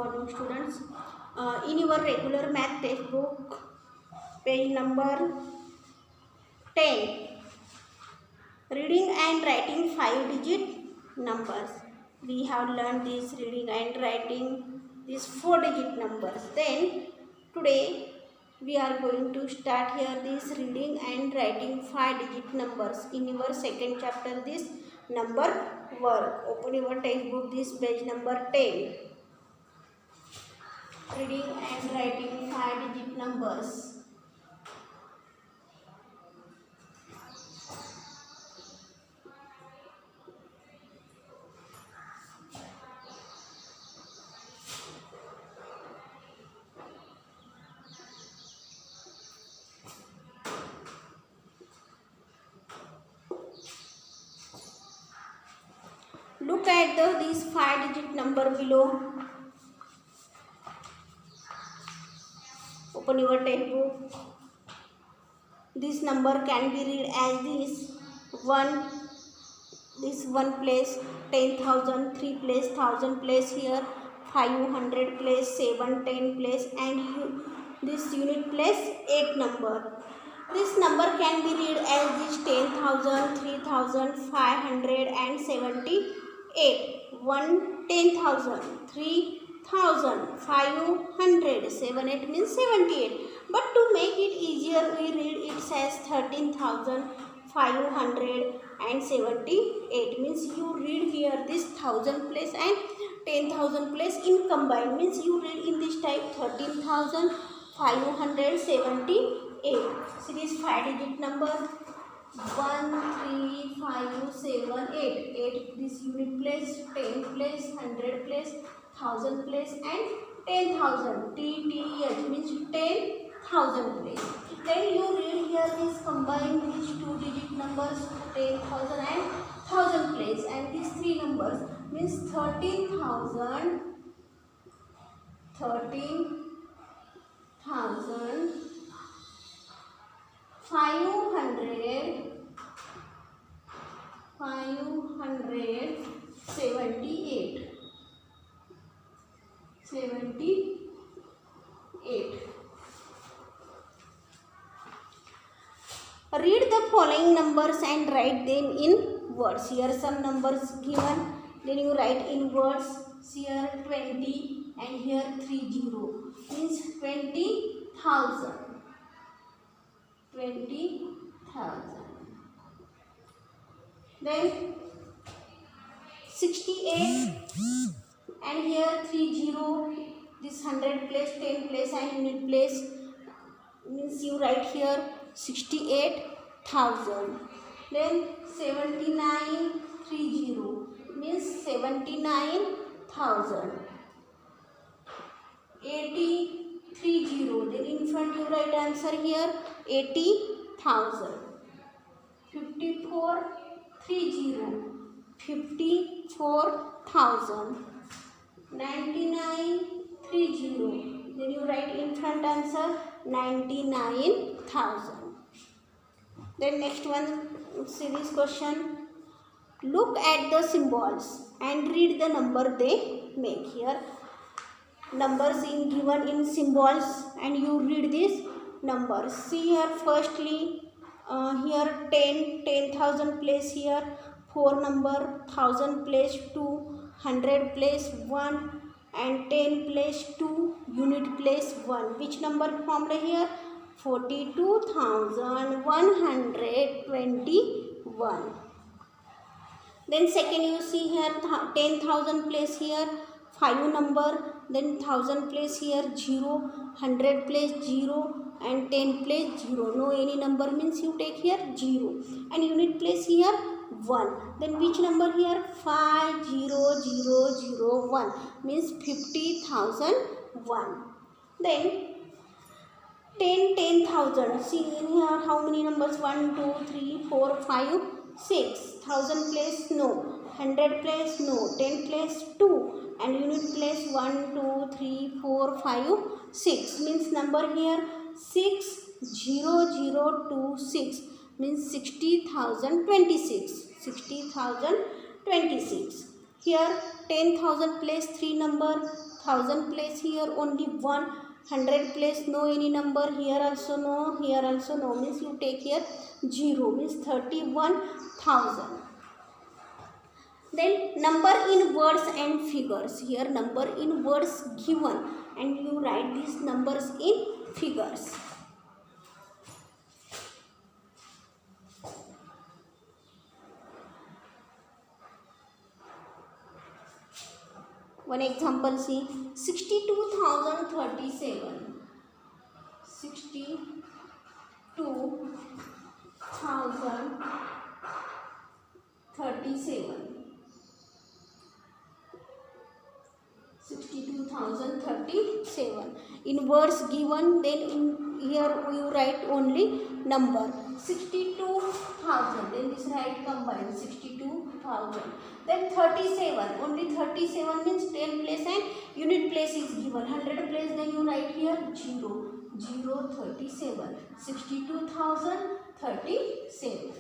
morning, students. In your regular math textbook, page number 10, reading and writing 5-digit numbers. We have learned this reading and writing these 4-digit numbers. Then today we are going to start here this reading and writing 5-digit numbers. In your second chapter, this number work. Open your textbook, this page number 10. Reading and writing 5-digit numbers. Look at this 5-digit number below. Open your textbook. This number can be read as this 1, this 1 place 10,000, 3 place 1000 place here, 500 place, 710 place, and this unit place 8 number. This number can be read as this 10,000, 3,578. 1 10,000, 3,000, 500, 78 means 78. But to make it easier, we read it as 13,578 means you read here this 1000 place and 10,000 place in combined means you read in this type 13,578. So this 5-digit number 13578. 8 this unit place, 10 place, 100 place, 1000 place, and 10,000. TTH means 10,000 place. Then you read here this combine these 2-digit numbers 10,000 and 1000 place, and these 3 numbers means 13,000, 578. 78. Read the following numbers and write them in words. Here some numbers given, then you write in words. Here 20 and here 30 means 20,000. 20,000. Then 68 and here 30. This 100 place, 10 place, and unit place means you write here 68,000. Then 79 30 means 79,000. 80 30. Then in front you write answer here 80,000. 54 30. 54,000. 99 30. Then you write in front answer 99,000. Then next one, see this question. Look at the symbols and read the number they make. Here numbers in given in symbols and you read these numbers. See here firstly here 10,000 place here 4 number, 1000 place 2, 100 place 1, and 10 place 2, unit place 1. Which number formed here? 42,121. Then second you see here 10,000 place here 5 number, then 1000 place here 0, 100 place 0, and 10 place 0. No any number means you take here 0, and unit place here 1. Then which number here? 50,001 means 50,001. Then 10,000. See in here how many numbers? 1, 2, 3, 4, 5, 6. 1000 place no, 100 place no, 10 place 2, and unit place 1, 2, 3, 4, 5, 6 means number here 60026 means 60,026. 60,026. Here 10,000 place 3 number, 1000 place here only one, 100 place no any number, here also no, here also no, means you take here 0, means 31,000. Then number in words and figures, here number in words given and you write these numbers in figures. One example, see 62,037, 62,037, 62,037 in words given, then in here you write only number 62,000, then this write combined 62,000, then 37, only 37 means 10 place and unit place is given, 100 place, then you write here 0, 0, 37, 62,037.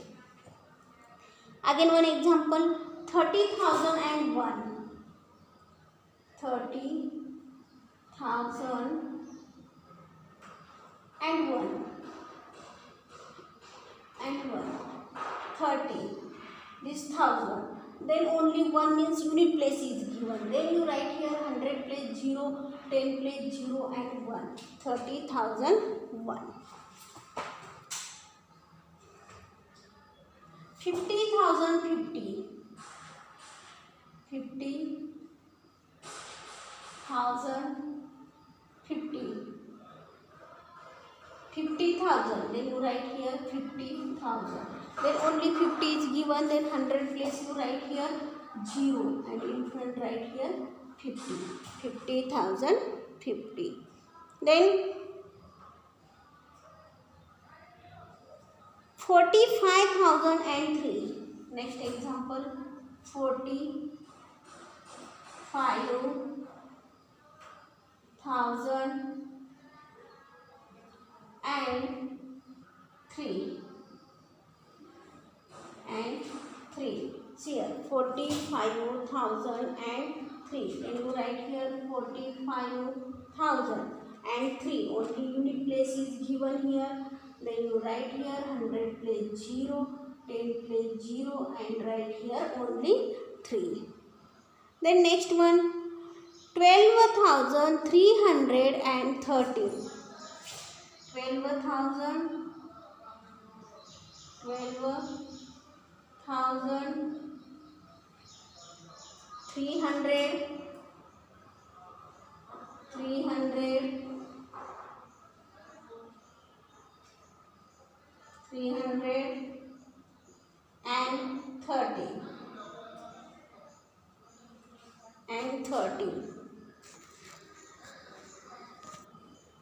Again one example, 30,001, 30,001 and 1, 30, this 1000, then only 1 means unit place is given, then you write here 100 place 0, 10 place 0 and 1, 30,001. 50,050, 50,050, 50,000, then you write here 50,000, then only 50 is given, then 100 place you write here 0 and in front write here 50, 50,050. Then 45,003, next example 45,003 and 3, see here 45,003, then you write here 45,003, only unit place is given here, then you write here 100 place 0, 10 place 0 and write here only 3. Then next one 12,313, 330.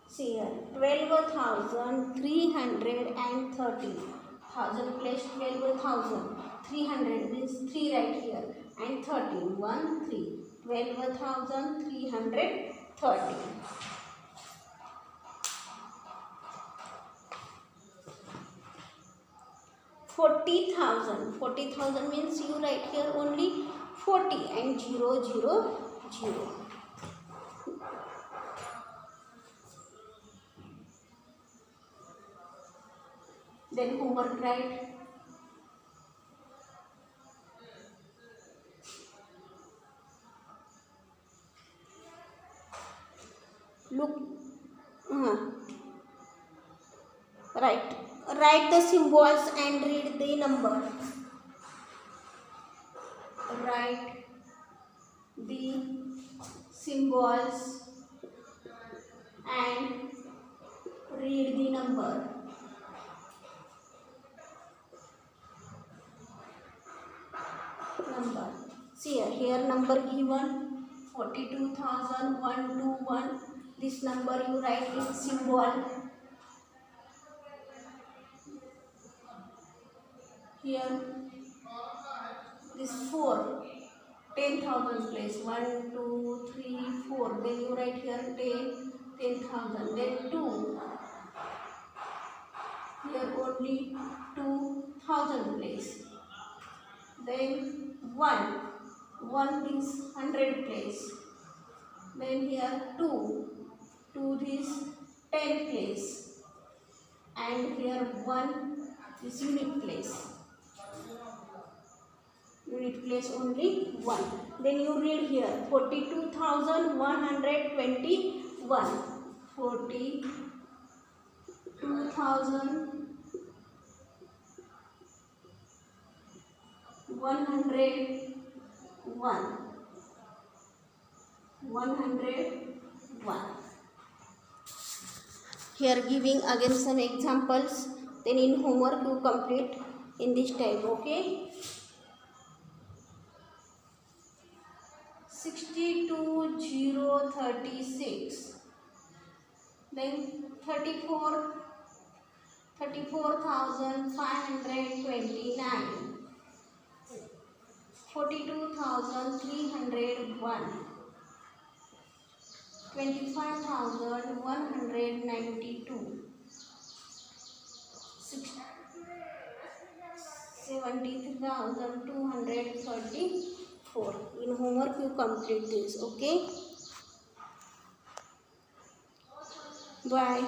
See here 12,313, 1000 plus 12,300 means 3 right here and 13, 1, 3, 12,313. 40,000 means you write here only 40 and 0, 0, 0. Then homework write. Look, write the symbols and read the number. Write the symbols and read the number. See here number given 42,121. This number you write in symbol. Here this 4, 10,000 place 1, 2, 3, 4. Then you write here 10,000. Then 2. Here only 2,000 place. Then 1 is 100 place. Then here 2. 2 is 10th place. And here 1 is unit place. Unit place only 1. Then you read here 42,121. 42,101. 101. Here giving again some examples. Then in homework you complete in this type. Okay. 62,036. Then 34,529. 42,301. 25,192. 70,234. In homework you complete this. Okay. Bye.